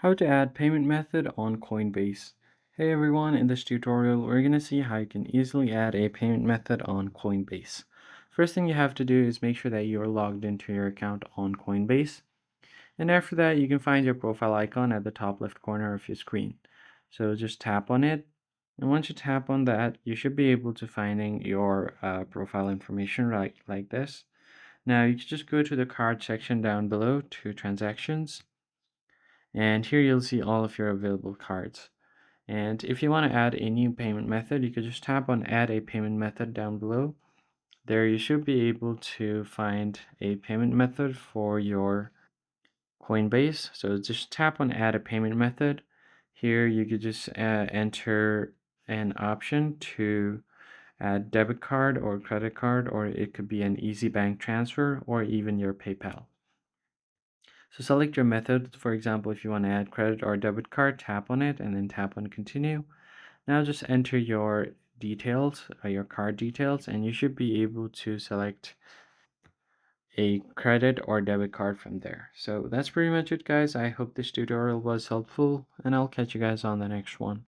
How to add payment method on Coinbase. Hey everyone, in this tutorial we're going to see how you can easily add a payment method on Coinbase. First thing you have to do is make sure that you're logged into your account on Coinbase. And after that you can find your profile icon at the top left corner of your screen. So just tap on it. And once you tap on that, you should be able to finding your profile information like this. Now you can just go to the card section down below to transactions. And here you'll see all of your available cards. And if you want to add a new payment method, you could just tap on add a payment method down below. There you should be able to find a payment method for your Coinbase. So just tap on add a payment method. Here you could just enter an option to add debit card or credit card, or it could be an easy bank transfer or even your PayPal. So select your method. For example, if you want to add credit or debit card, tap on it and then tap on continue. Now just enter your details, your card details, and you should be able to select a credit or debit card from there. So that's pretty much it, guys. I hope this tutorial was helpful, and I'll catch you guys on the next one.